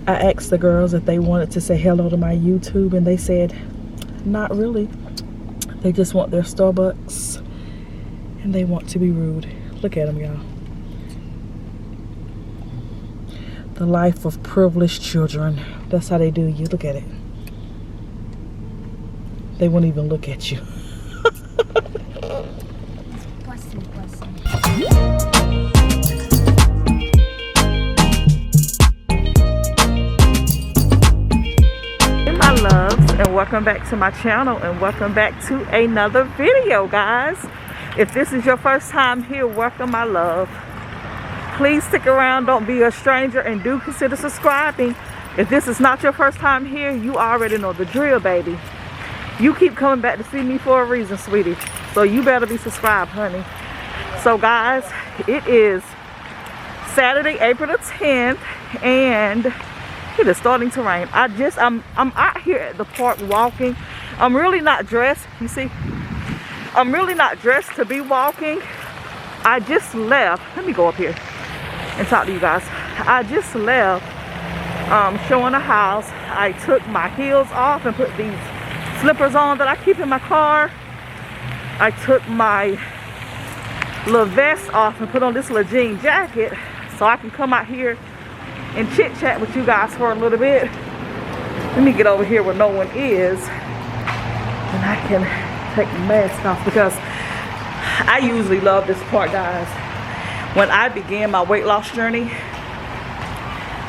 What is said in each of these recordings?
I asked the girls if they wanted to say hello to my YouTube, and they said not really. They just want their Starbucks and they want to be rude. Look at them, y'all. The life of privileged children. That's how they do you. Look at it. They won't even look at you. My loves, and welcome back to my channel, and welcome back to another video, guys. If this is your first time here, welcome, my love. Please stick around, don't be a stranger, and do consider subscribing. If this is not your first time here, you already know the drill, baby. You keep coming back to see me for a reason, sweetie, so you better be subscribed, honey. So guys, it is Saturday, April the 10th, and it is starting to rain. I'm out here at the park walking. I'm really not dressed, you see. I'm really not dressed to be walking. I just left. Let me go up here and talk to you guys. I just left showing a house. I took my heels off and put these slippers on that I keep in my car. I took my little vest off and put on this little jean jacket so I can come out here and chit chat with you guys for a little bit. Let me get over here where no one is, and I can take the mask off, because I usually love this part, guys. When I began my weight loss journey,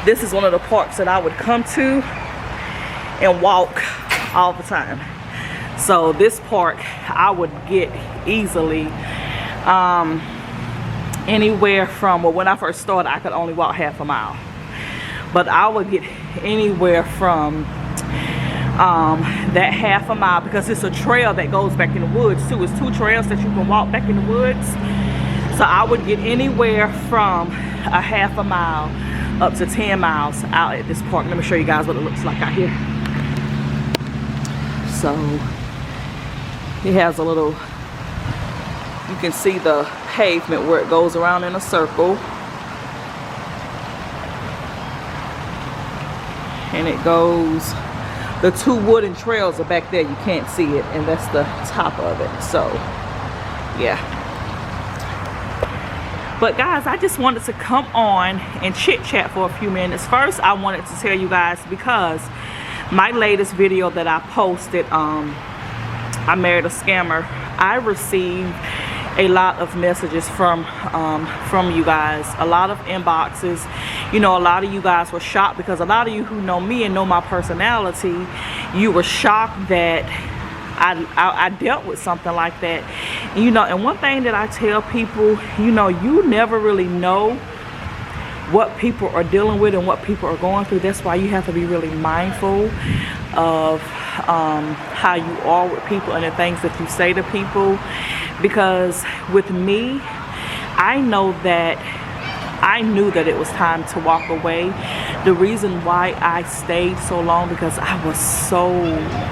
this is one of the parks that I would come to and walk all the time. So this park I would get easily anywhere from, well, when I first started I could only walk half a mile, but I would get anywhere from that half a mile, because it's a trail that goes back in the woods too. It's two trails that you can walk back in the woods. So I would get anywhere from a half a mile up to 10 miles out at this park. Let me show you guys what it looks like out here. So it has a little, you can see the pavement where it goes around in a circle, and it goes, the two wooden trails are back there, you can't see it, and that's the top of it. So yeah, but guys, I just wanted to come on and chit chat for a few minutes. First, I wanted to tell you guys, because my latest video that I posted, I married a scammer, I received a lot of messages from you guys, a lot of inboxes. You know, a lot of you guys were shocked, because a lot of you who know me and know my personality, you were shocked that I dealt with something like that. And, you know, and one thing that I tell people, you know, you never really know what people are dealing with and what people are going through. That's why you have to be really mindful of how you are with people and the things that you say to people. Because with me, I knew that it was time to walk away. The reason why I stayed so long, because I was so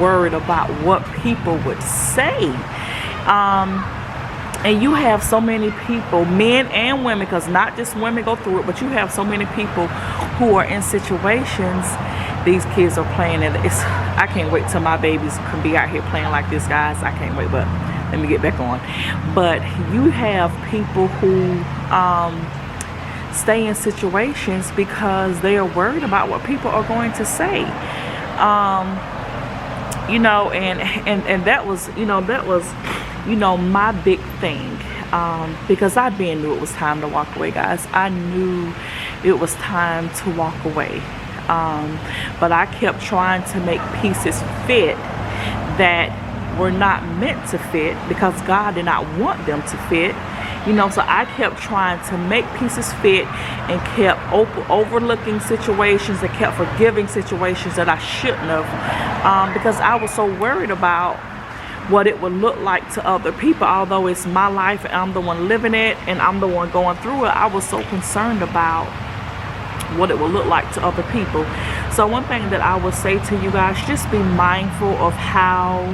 worried about what people would say. And you have so many people, men and women, because not just women go through it, but you have so many people who are in situations. These kids are playing, and I can't wait till my babies can be out here playing like this, guys. I can't wait, but let me get back on. But you have people who stay in situations because they are worried about what people are going to say. You know, and that was, you know, my big thing, because I knew it was time to walk away, guys. I knew it was time to walk away, but I kept trying to make pieces fit that were not meant to fit, because God did not want them to fit. You know, so I kept trying to make pieces fit, and kept overlooking situations, and kept forgiving situations that I shouldn't have, because I was so worried about what it would look like to other people. Although it's my life and I'm the one living it and I'm the one going through it, I was so concerned about what it would look like to other people. So one thing that I would say to you guys, just be mindful of how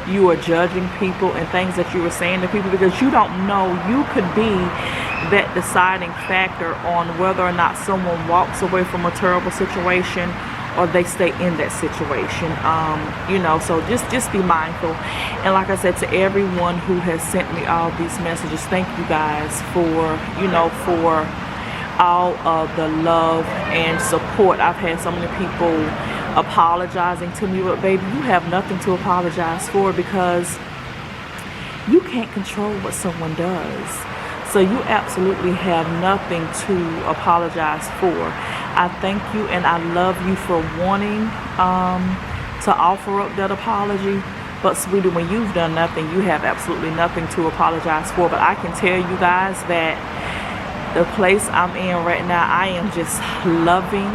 you are judging people and things that you are saying to people, because you don't know, you could be that deciding factor on whether or not someone walks away from a terrible situation or they stay in that situation. You know, so just be mindful. And like I said, to everyone who has sent me all these messages, thank you guys for, you know, for all of the love and support. I've had so many people apologizing to me, but baby, you have nothing to apologize for, because you can't control what someone does. So you absolutely have nothing to apologize for. I thank you and I love you for wanting to offer up that apology. But sweetie, when you've done nothing, you have absolutely nothing to apologize for. But I can tell you guys that the place I'm in right now, I am just loving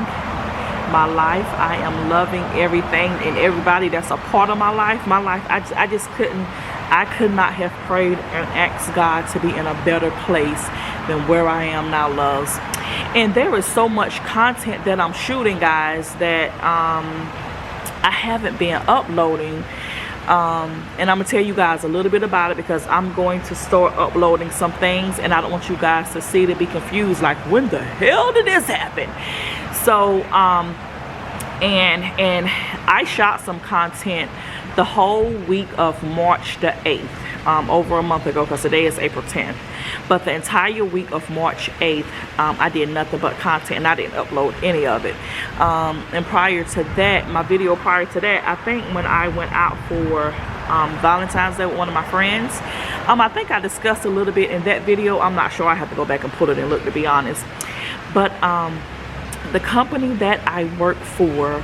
my life. I am loving everything and everybody that's a part of my life. I just couldn't, I could not have prayed and asked God to be in a better place than where I am now, loves. And there is so much content that I'm shooting, guys, that I haven't been uploading. And I'm gonna tell you guys a little bit about it, because I'm going to start uploading some things, and I don't want you guys to see, to be confused, like, when the hell did this happen? So and I shot some content the whole week of March the 8th, over a month ago, because today is April 10th. But the entire week of March 8th, I did nothing but content, and I didn't upload any of it. And prior to that, my video prior to that, I think when I went out for Valentine's Day with one of my friends, I think I discussed a little bit in that video. I'm not sure, I have to go back and pull it and look, to be honest. But the company that I work for,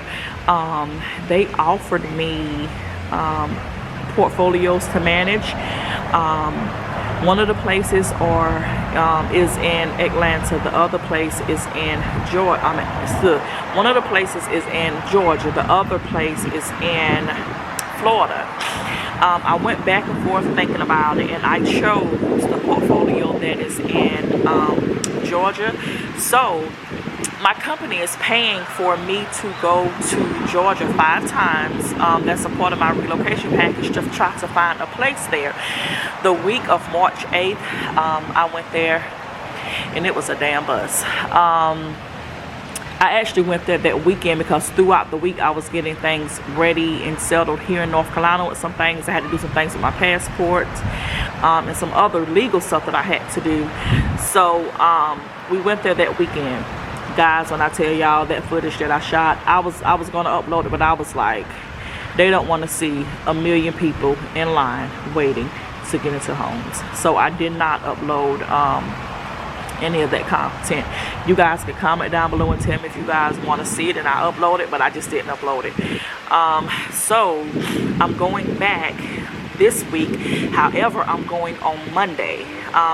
they offered me portfolios to manage. One of the places is in Atlanta. The other place is in Georgia. One of the places is in Georgia. The other place is in Florida. I went back and forth thinking about it, and I chose the portfolio that is in Georgia. So my company is paying for me to go to Georgia 5 times. That's a part of my relocation package, to try to find a place there. The week of March 8th, I went there, and it was a damn bus. I actually went there that weekend because throughout the week I was getting things ready and settled here in North Carolina with some things. I had to do some things with my passport, and some other legal stuff that I had to do. So we went there that weekend. Guys, when I tell y'all that footage that I shot, I was gonna upload it, but I was like, they don't want to see a million people in line waiting to get into homes. So I did not upload any of that content. You guys can comment down below and tell me if you guys want to see it, and I upload it, but I just didn't upload it. So I'm going back this week. However, I'm going on Monday.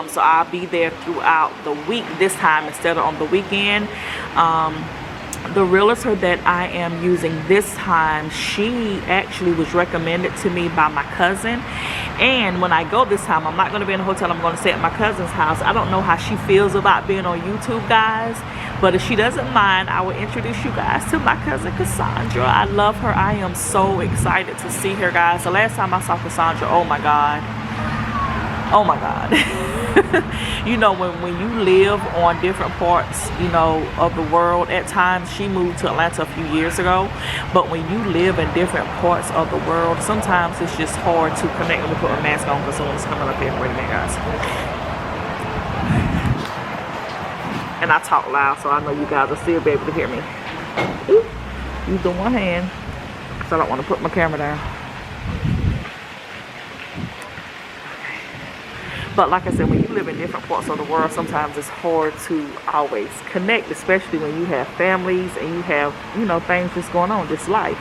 So I'll be there throughout the week this time instead of on the weekend. The realtor that I am using this time, she actually was recommended to me by my cousin. And when I go this time, I'm not going to be in a hotel. I'm going to stay at my cousin's house. I don't know how she feels about being on YouTube, guys. But if she doesn't mind, I will introduce you guys to my cousin Cassandra. I love her. I am so excited to see her, guys. The last time I saw Cassandra, oh my God. Oh my God. You know, when you live on different parts, you know, of the world, at times, she moved to Atlanta a few years ago, but when you live in different parts of the world, sometimes it's just hard to connect. Let me put my mask on because someone's coming up here. Wait a minute, guys. And I talk loud, so I know you guys will still be able to hear me. Ooh, use the one hand, so I don't want to put my camera down. But like I said, when you live in different parts of the world, sometimes it's hard to always connect, especially when you have families and you have, you know, things just going on, just life.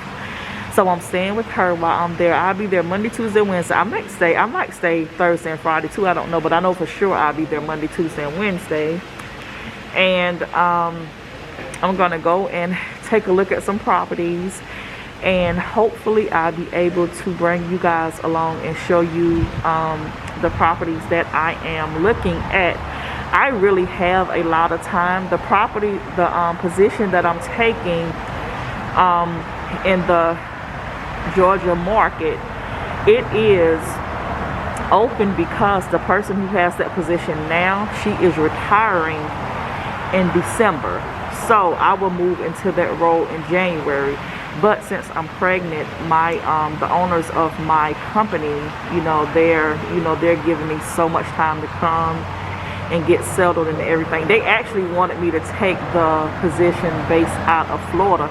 So I'm staying with her while I'm there. I'll be there Monday, Tuesday, Wednesday. I might stay Thursday and Friday too. I don't know, but I know for sure I'll be there Monday, Tuesday, and Wednesday. And I'm gonna go and take a look at some properties, and hopefully I'll be able to bring you guys along and show you the properties that I am looking at. I really have a lot of time. The property, the position that I'm taking in the Georgia market, it is open because the person who has that position now, she is retiring in December. So I will move into that role in January. But since I'm pregnant, my the owners of my company, they're giving me so much time to come and get settled and everything. They actually wanted me to take the position based out of Florida.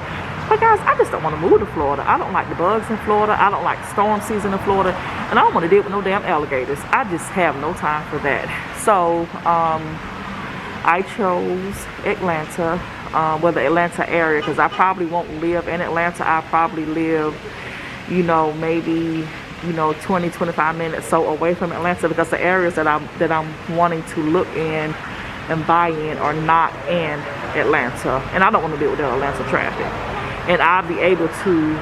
But guys, I just don't want to move to Florida. I don't like the bugs in Florida. I don't like storm season in Florida. And I don't want to deal with no damn alligators. I just have no time for that. So I chose Atlanta, the Atlanta area, because I probably won't live in Atlanta. I'll probably live, maybe 20-25 minutes so away from Atlanta, because the areas that I'm wanting to look in and buy in are not in Atlanta, and I don't want to deal with the Atlanta traffic. And I'll be able to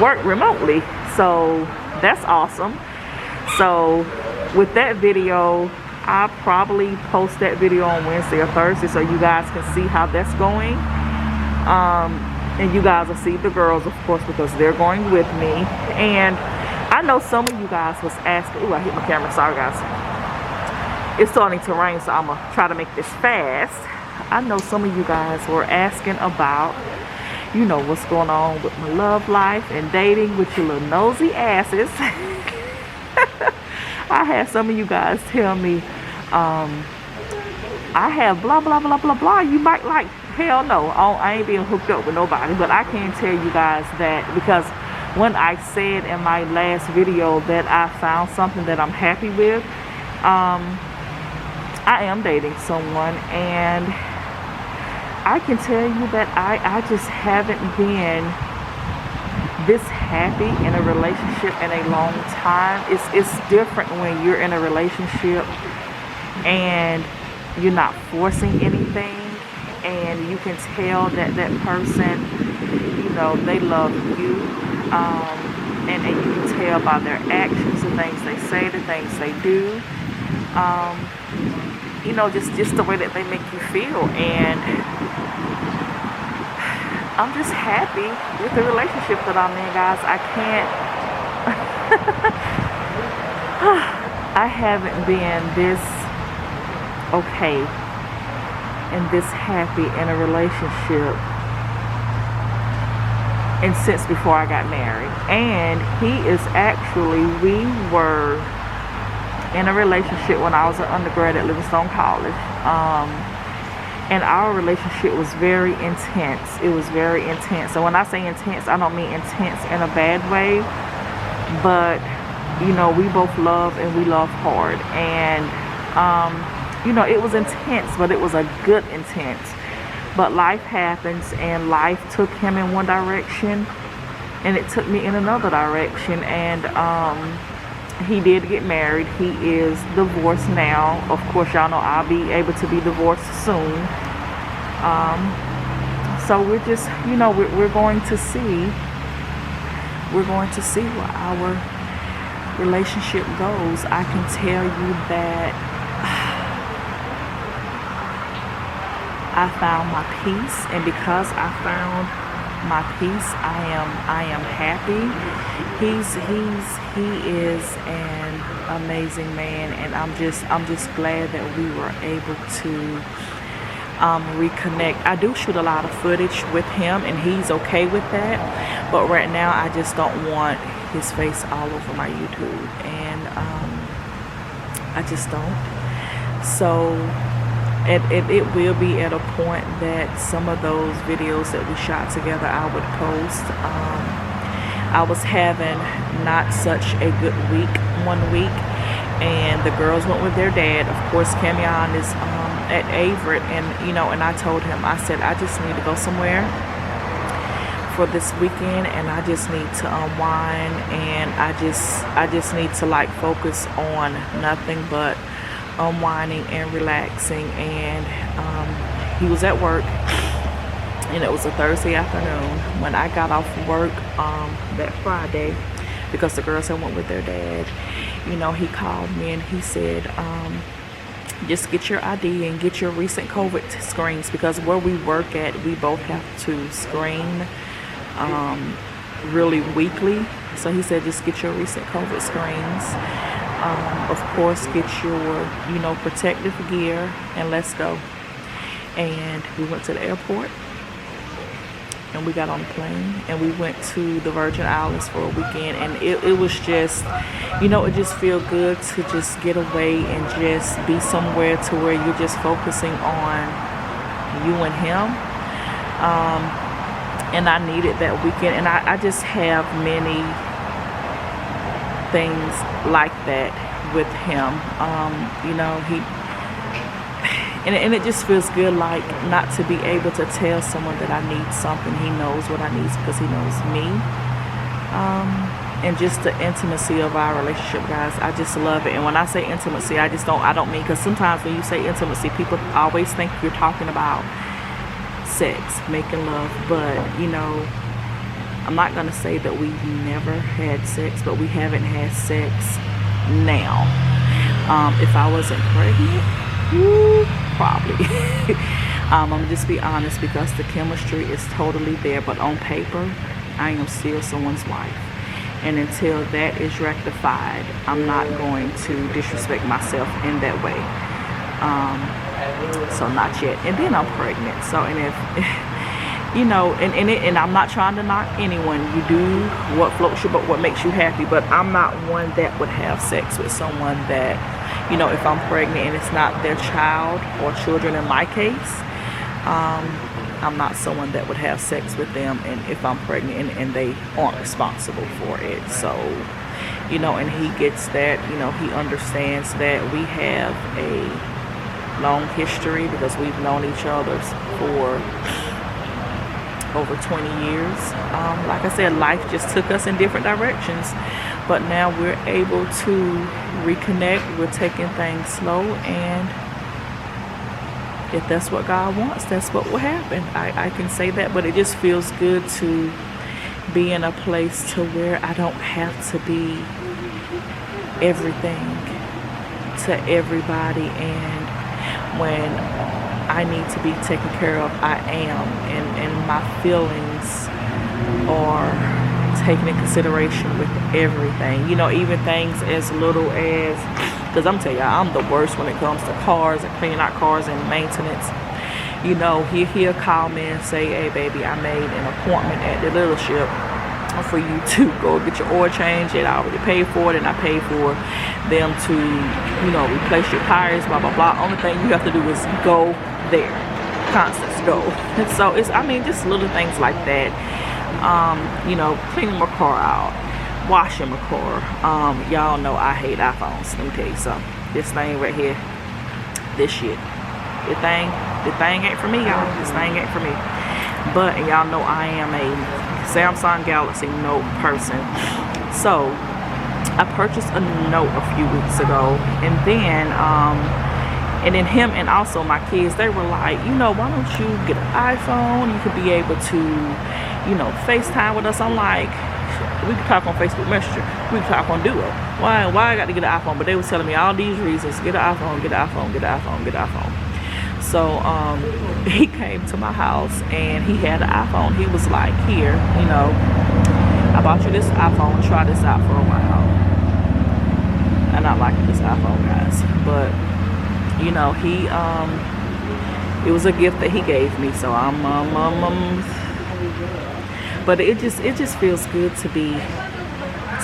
work remotely, so that's awesome. So with that video, I'll probably post that video on Wednesday or Thursday, so you guys can see how that's going. And you guys will see the girls, of course, because they're going with me. And I know some of you guys was asking, ooh, I hit my camera, sorry guys. It's starting to rain, so I'm gonna try to make this fast. I know some of you guys were asking about, what's going on with my love life and dating with your little nosy asses. I had some of you guys tell me, I have blah, blah, blah, blah, blah. You might like, hell no, I ain't being hooked up with nobody. But I can tell you guys that, because when I said in my last video that I found something that I'm happy with, I am dating someone, and I can tell you that I just haven't been this happy in a relationship in a long time. It's different when you're in a relationship and you're not forcing anything, and you can tell that that person, they love you, and you can tell by their actions, the things they say, the things they do, just the way that they make you feel. And I'm just happy with the relationship that I'm in, guys. I can't I haven't been this okay and this happy in a relationship and since before I got married. And we were in a relationship when I was an undergrad at Livingstone College. And our relationship was very intense. It was very intense. So when I say intense, I don't mean intense in a bad way, but we both love, and we love hard. And it was intense, but it was a good intense. But life happens, and life took him in one direction and it took me in another direction. And he did get married. He is divorced now. Of course, y'all know I'll be able to be divorced soon. So we're just, we're going to see. We're going to see where our relationship goes. I can tell you that I found my peace, and because I found my peace, I am happy. He is an amazing man, and I'm just glad that we were able to reconnect. I do shoot a lot of footage with him, and he's okay with that, but right now I just don't want his face all over my YouTube, and I just don't. So it will be at a point that some of those videos that we shot together I would post. I was having not such a good week one week, and the girls went with their dad. Of course, Camion is at Averett, and and I told him, I said, I just need to go somewhere for this weekend, and I just need to unwind, and I just need to focus on nothing but unwinding and relaxing. And he was at work, and it was a Thursday afternoon when I got off work that Friday, because the girls had went with their dad. He called me and he said, just get your ID and get your recent COVID screens, because where we work at, we both have to screen really weekly. So he said, just get your recent COVID screens. Of course, get your, protective gear, and let's go. And we went to the airport, and we got on a plane, and we went to the Virgin Islands for a weekend. And it was just, it just feel good to just get away and just be somewhere to where you're just focusing on you and him. And I needed that weekend, and I just have many things like that with him. And it just feels good, like, not to be able to tell someone that I need something. He knows what I need because he knows me. And just the intimacy of our relationship, guys, I just love it. And when I say intimacy, I don't mean, because sometimes when you say intimacy, people always think you're talking about sex, making love. But I'm not gonna say that we've never had sex, but we haven't had sex now. If I wasn't pregnant, probably. I'm gonna just be honest, because the chemistry is totally there, but on paper I am still someone's wife, and until that is rectified, I'm not going to disrespect myself in that way. So not yet. And then I'm pregnant, so, and if and I'm not trying to knock anyone. You do what floats your boat, what makes you happy. But I'm not one that would have sex with someone that, if I'm pregnant and it's not their child or children in my case, I'm not someone that would have sex with them, and if I'm pregnant and they aren't responsible for it. So, and he gets that, he understands that we have a long history, because we've known each other for over 20 years. Like I said, life just took us in different directions, but now we're able to reconnect. We're taking things slow, and if that's what God wants, that's what will happen. I can say that, but it just feels good to be in a place to where I don't have to be everything to everybody, and when I need to be taken care of, I am, and my feelings are taken in consideration with everything. Even things as little as, because I'm telling you, I'm the worst when it comes to cars and cleaning out cars and maintenance. He'll call me and say, "Hey baby, I made an appointment at the dealership for you to go get your oil change, and I already paid for it, and I paid for them to, replace your tires, blah blah blah. Only thing you have to do is go there. Constance, go." And so it's, just little things like that. Cleaning my car out, washing my car. Y'all know I hate iPhones. Let me tell you something. This thing right here, this shit, the thing ain't for me, y'all. This thing ain't for me. But y'all know I am a Samsung Galaxy Note person. So I purchased a Note a few weeks ago, and then him and also my kids, they were like, why don't you get an iPhone? You could be able to, FaceTime with us. I'm like, we can talk on Facebook Messenger. We can talk on Duo. Why I got to get an iPhone? But they was telling me all these reasons. Get an iPhone, get an iPhone, get an iPhone, get an iPhone. So he came to my house, and he had an iPhone. He was like, "Here, I bought you this iPhone. Try this out for a while." I'm not liking this iPhone, guys, but it was a gift that he gave me. So but it just feels good to be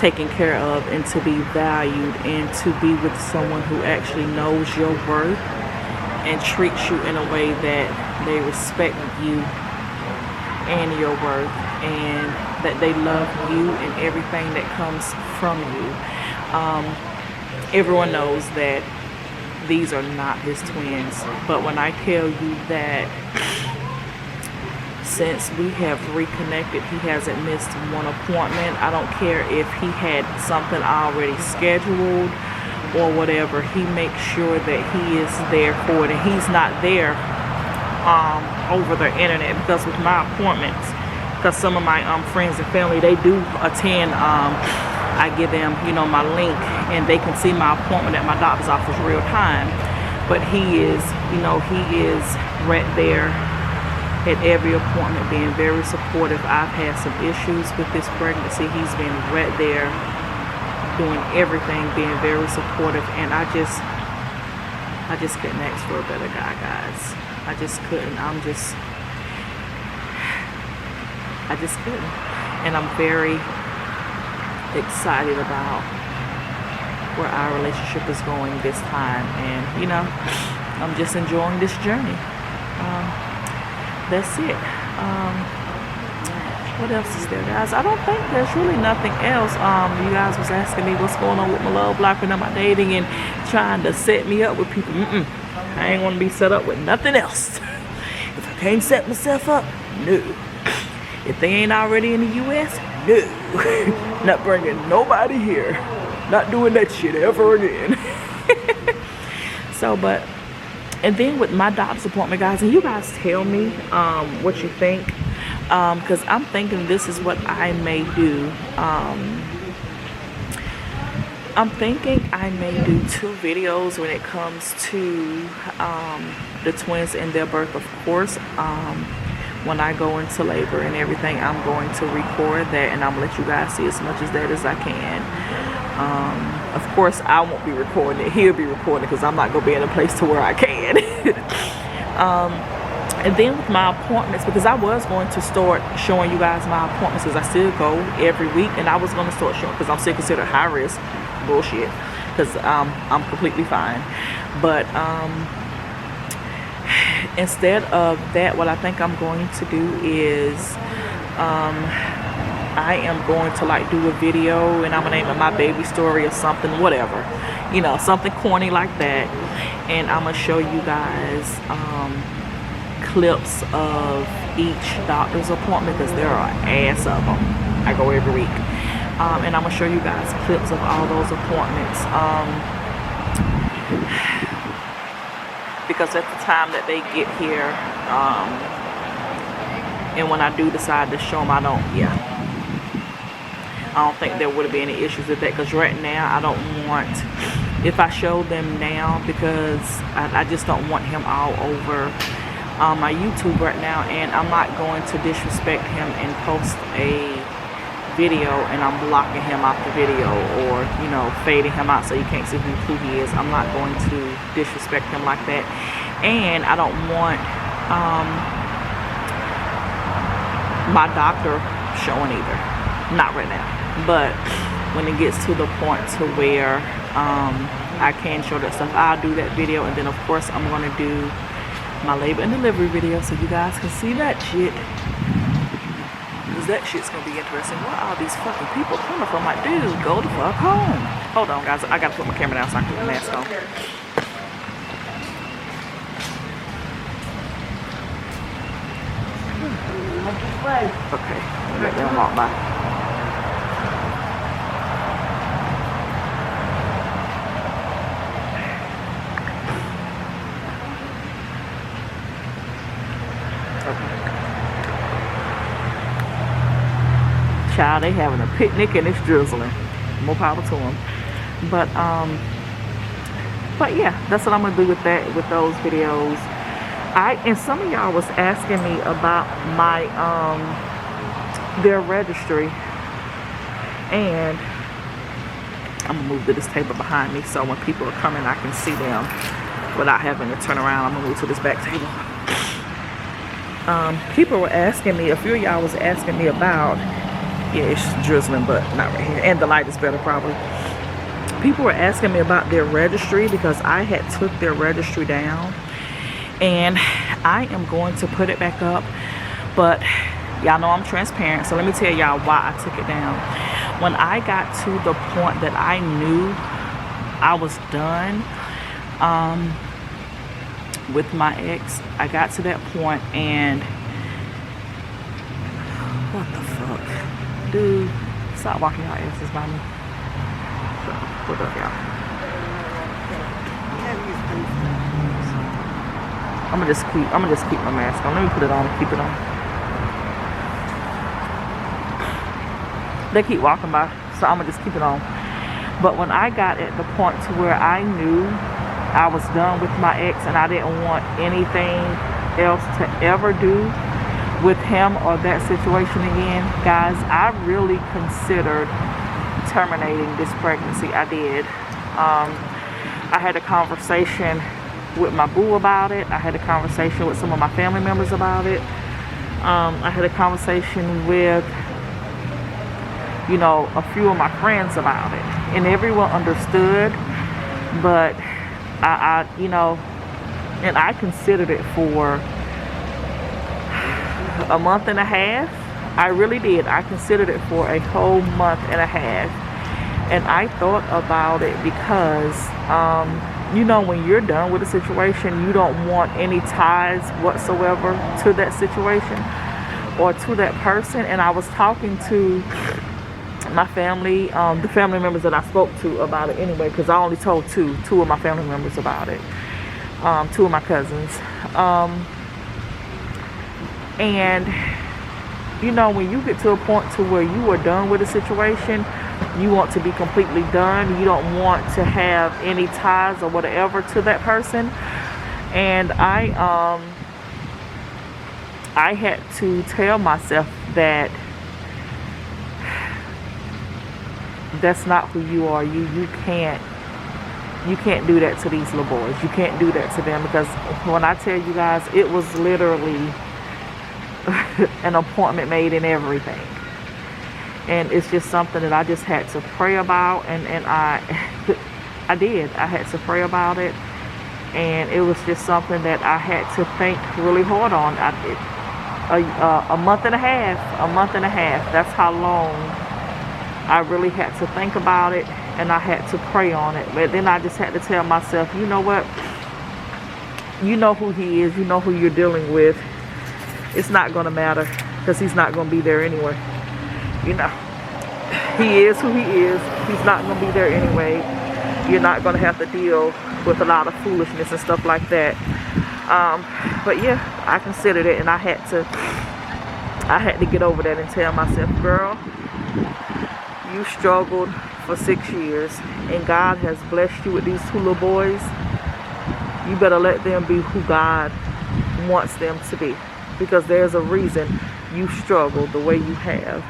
taken care of, and to be valued, and to be with someone who actually knows your worth and treats you in a way that they respect you and your worth, and that they love you and everything that comes from you. Everyone knows that these are not his twins, but when I tell you that since we have reconnected, he hasn't missed one appointment. I don't care if he had something already scheduled or whatever. He makes sure that he is there for it, and he's not there over the internet, because with my appointments, because some of my friends and family, they do attend, I give them my link, and they can see my appointment at my doctor's office real time. But he is right there at every appointment, being very supportive. I've had some issues with this pregnancy. He's been right there doing everything, being very supportive, and I just couldn't ask for a better guy, guys. I just couldn't. I just couldn't. And I'm very excited about where our relationship is going this time, and you know, I'm just enjoying this journey. That's it. What else is there, guys? I don't think there's really nothing else. You guys was asking me what's going on with my love life and my dating and trying to set me up with people. I ain't want to be set up with nothing else. If I can't set myself up, no. If they ain't already in the U.S., no. Not bringing nobody here. Not doing that shit ever again. So, and then with my doctor's appointment, guys, and you guys tell me what you think. Because I'm thinking this is what I may do. I'm thinking I may do 2 videos when it comes to the twins and their birth. Of course, when I go into labor and everything, I'm going to record that, and I'm going to let you guys see as much of that as I can. Of course, I won't be recording it. He'll be recording it because I'm not going to be in a place to where I can. And then with my appointments, because I was going to start showing you guys my appointments, because I still go every week, and I was going to start showing, because I'm still considered high risk. Bullshit, because I'm completely fine. But instead of that, what I think I'm going to do is I am going to like do a video, and I'm gonna name it My Baby Story or something, whatever, you know, something corny like that, and I'm gonna show you guys clips of each doctor's appointment, because there are ass of them. I go every week, and I'm gonna show you guys clips of all those appointments, because at the time that they get here, and when I do decide to show them, I don't think there would be any issues with that, because right now I don't want, if I show them now, because I just don't want him all over my YouTube right now, and I'm not going to disrespect him and post a video and I'm blocking him out the video, or you know, fading him out so you can't see who he is. I'm not going to disrespect him like that, and I don't want my doctor showing either, not right now. But when it gets to the point to where I can show that stuff, I'll do that video, and then of course I'm going to do my labor and delivery video so you guys can see that shit, because that shit's gonna be interesting. Where are all these fucking people coming from? Like, dude, go the fuck home. Hold on, guys, I gotta put my camera down so I can put the mask on. Okay, let them walk by. Child, they having a picnic and it's drizzling. More power to them. But yeah, that's what I'm gonna do with that, with those videos. And some of y'all was asking me about my their registry, and I'm gonna move to this table behind me so when people are coming I can see them without having to turn around. I'm gonna move to this back table. People were asking me, a few of y'all was asking me about, yeah, it's drizzling, but not right here, and the light is better probably. People were asking me about their registry, because I had took their registry down, and I am going to put it back up. But y'all know I'm transparent, so let me tell y'all why I took it down. When I got to the point that I knew I was done with my ex, I got to that point, and what the fuck, dude, stop walking your asses by me. What up, y'all? I'm gonna just keep my mask on. Let me put it on and keep it on. They keep walking by, so I'm gonna just keep it on. But when I got at the point to where I knew I was done with my ex and I didn't want anything else to ever do with him or that situation again, guys, I really considered terminating this pregnancy. I did. I had a conversation with my boo about it. I had a conversation with some of my family members about it. I had a conversation with, you know, a few of my friends about it, and everyone understood. But I you know, and I considered it for a month and a half. I really did. I considered it for a whole month and a half, and I thought about it because you know, when you're done with a situation, you don't want any ties whatsoever to that situation or to that person. And I was talking to my family, the family members that I spoke to about it anyway, because I only told two of my family members about it, two of my cousins. And you know, when you get to a point to where you are done with a situation, you want to be completely done. You don't want to have any ties or whatever to that person. And I had to tell myself that that's not who you are. You can't do that to these little boys. You can't do that to them, because when I tell you guys, it was literally an appointment made and everything. And it's just something that I just had to pray about, and I did. I had to pray about it, and it was just something that I had to think really hard on. A month and a half. That's how long I really had to think about it, and I had to pray on it. But then I just had to tell myself, you know what? You know who he is. You know who you're dealing with. It's not going to matter, because he's not going to be there anyway. You know, he is who he is. He's not going to be there anyway. You're not going to have to deal with a lot of foolishness and stuff like that. But yeah, I considered it, and I had to get over that and tell myself, girl, you struggled for 6 years, and God has blessed you with these two little boys. You better let them be who God wants them to be, because there's a reason you struggled the way you have.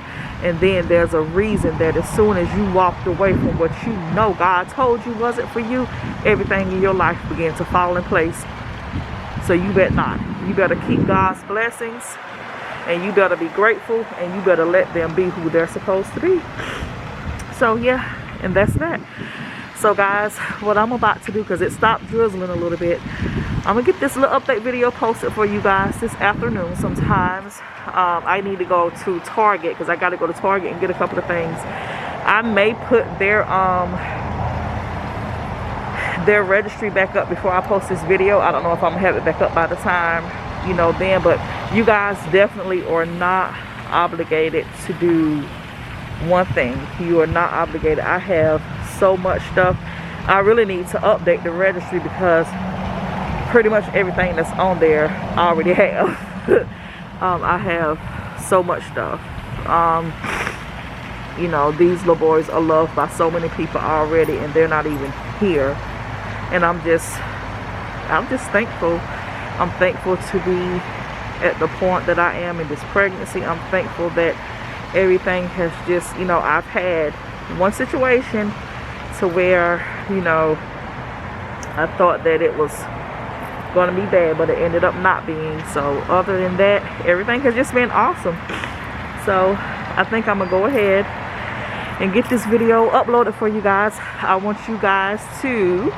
And then there's a reason that as soon as you walked away from what you know God told you wasn't for you, everything in your life began to fall in place. So you better not. You better keep God's blessings, and you better be grateful, and you better let them be who they're supposed to be. So yeah, and that's that. So guys, what I'm about to do, because it stopped drizzling a little bit, I'm gonna get this little update video posted for you guys this afternoon sometimes. I need to go to Target, because I got to go to Target and get a couple of things. I may put their registry back up before I post this video. I don't know if I'm gonna have it back up by the time, you know, then, but you guys definitely are not obligated to do one thing. You are not obligated. I have so much stuff. I really need to update the registry, because pretty much everything that's on there I already have. I have so much stuff. You know, these little boys are loved by so many people already, and they're not even here. And I'm just thankful. I'm thankful to be at the point that I am in this pregnancy. I'm thankful that everything has just, you know, I've had one situation to where, you know, I thought that it was going to be bad, but it ended up not being. So other than that, everything has just been awesome. So I think I'm gonna go ahead and get this video uploaded for you guys. I want you guys to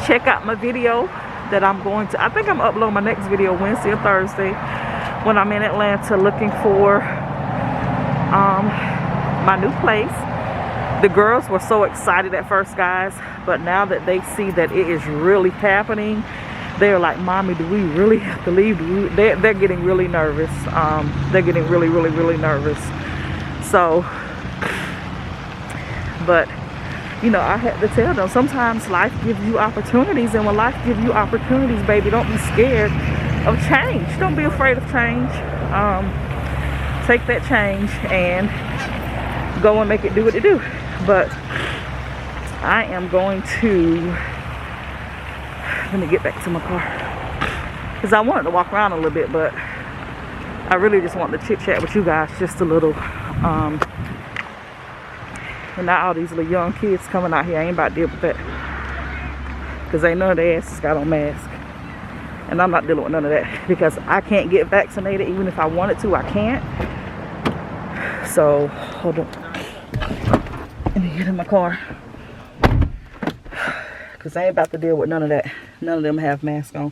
check out my video that I'm going to, I think I'm gonna upload my next video Wednesday or Thursday when I'm in Atlanta looking for my new place. The girls were so excited at first, guys, but now that they see that it is really happening, they're like, Mommy, do we really have to leave? They're getting really nervous. They're getting really, really, really nervous. So, but, you know, I had to tell them, sometimes life gives you opportunities, and when life gives you opportunities, baby, don't be scared of change. Don't be afraid of change. Take that change and go and make it do what it do. But I am going to, let me get back to my car, because I wanted to walk around a little bit, but I really just want to chit chat with you guys just a little. And now all these little young kids coming out here, I ain't about to deal with that. Because ain't none of their asses got on mask. And I'm not dealing with none of that. Because I can't get vaccinated. Even if I wanted to, I can't. So, hold on. Let me get in my car. Because I ain't about to deal with none of that. None of them have masks on.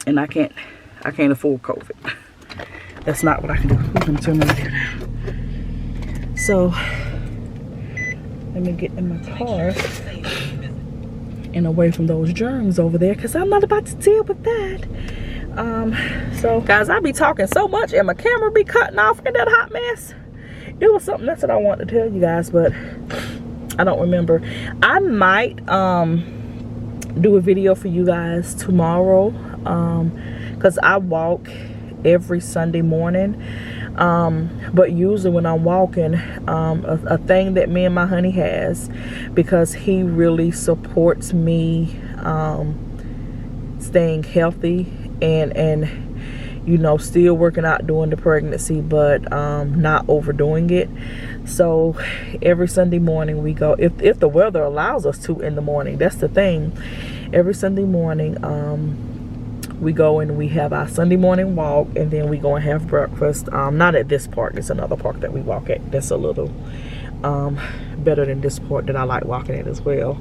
And I can't afford COVID. That's not what I can do. I'm going to turn right here now. So, let me get in my car and away from those germs over there, because I'm not about to deal with that. So guys, I be talking so much and my camera be cutting off in that hot mess. It was something else that I wanted to tell you guys, but I don't remember. I might do a video for you guys tomorrow, because I walk every Sunday morning. But usually when I'm walking, a thing that me and my honey has, because he really supports me staying healthy and you know, still working out during the pregnancy, but not overdoing it. So every Sunday morning we go, if the weather allows us to in the morning. That's the thing. Every Sunday morning we go and we have our Sunday morning walk, and then we go and have breakfast. Not at this park. It's another park that we walk at that's a little better than this park that I like walking at as well.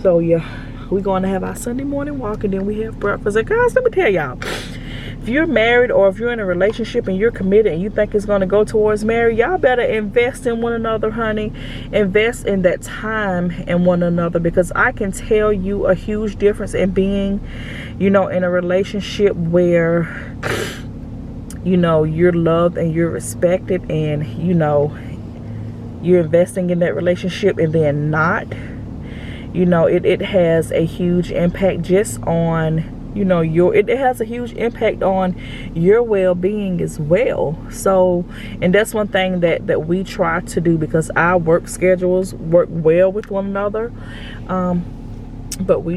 So yeah, we're going to have our Sunday morning walk, and then we have breakfast. And guys, let me tell y'all, if you're married or if you're in a relationship and you're committed and you think it's going to go towards marriage, y'all better invest in one another, honey. Invest in that time in one another, because I can tell you a huge difference in being, you know, in a relationship where, you know, you're loved and you're respected, and, you know, you're investing in that relationship, and then not. You know, it has a huge impact just on, you know, it has a huge impact on your well-being as well. So, and that's one thing that we try to do, because our work schedules work well with one another. But we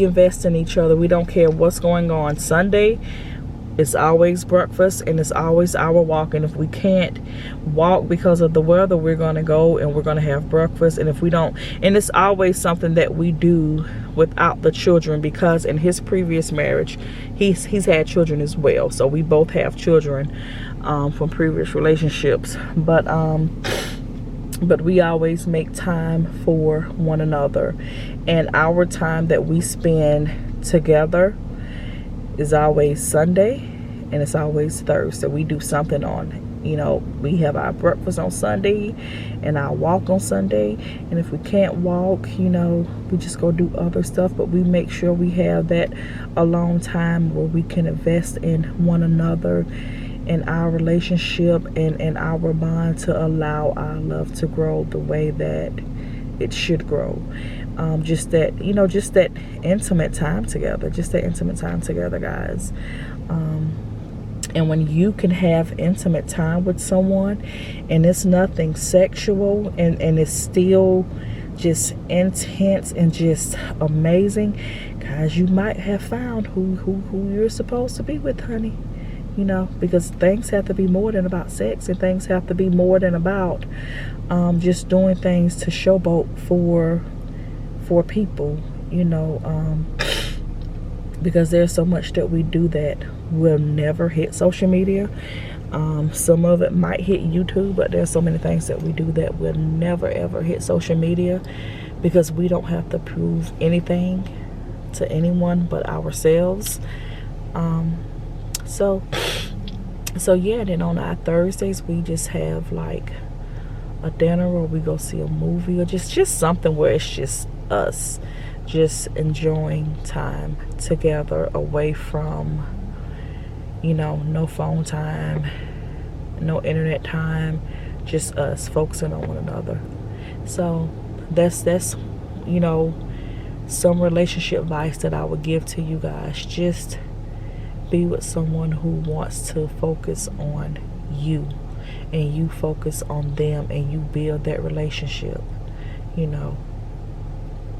invest in each other. We don't care what's going on. Sunday, it's always breakfast and it's always our walk. And if we can't walk because of the weather, we're going to go and we're going to have breakfast. And if we don't, and it's always something that we do without the children, because in his previous marriage, he's had children as well. So we both have children from previous relationships. But we always make time for one another. And our time that we spend together is always Sunday, and it's always Thursday. We do something on, you know, we have our breakfast on Sunday and our walk on Sunday. And if we can't walk, you know, we just go do other stuff. But we make sure we have that alone time where we can invest in one another, in our relationship, and our bond, to allow our love to grow the way that it should grow. Just that, you know, just that intimate time together, guys. And when you can have intimate time with someone and it's nothing sexual, and it's still just intense and just amazing, guys, you might have found who you're supposed to be with, honey. You know, because things have to be more than about sex, and things have to be more than about just doing things to showboat for people, you know, because there's so much that we do that will never hit social media. Some of it might hit YouTube, but there's so many things that we do that will never ever hit social media, because we don't have to prove anything to anyone but ourselves. So yeah, then on our Thursdays we just have like a dinner, or we go see a movie, or just something where it's just us just enjoying time together, away from, you know, no phone time, no internet time, just us focusing on one another. So that's you know, some relationship advice that I would give to you guys. Just be with someone who wants to focus on you, and you focus on them, and you build that relationship, you know,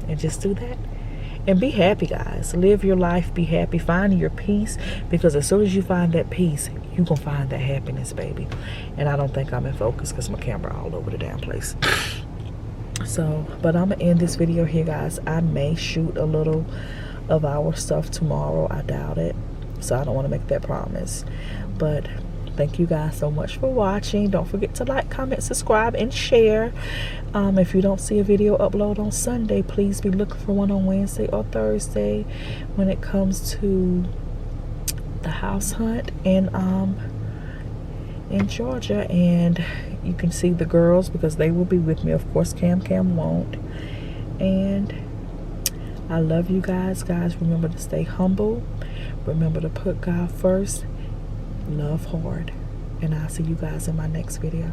and just do that. And be happy, guys. Live your life, be happy, find your peace, because as soon as you find that peace, you gonna find that happiness, baby. And I don't think I'm in focus because my camera all over the damn place. So, but I'm gonna end this video here, guys. I may shoot a little of our stuff tomorrow. I doubt it, so I don't want to make that promise. But thank you guys so much for watching. Don't forget to like, comment, subscribe, and share. If you don't see a video upload on Sunday, please be looking for one on Wednesday or Thursday when it comes to the house hunt and in Georgia. And you can see the girls because they will be with me. Of course, Cam won't. And I love you guys. Guys, remember to stay humble. Remember to put God first. Love hard. And I'll see you guys in my next video.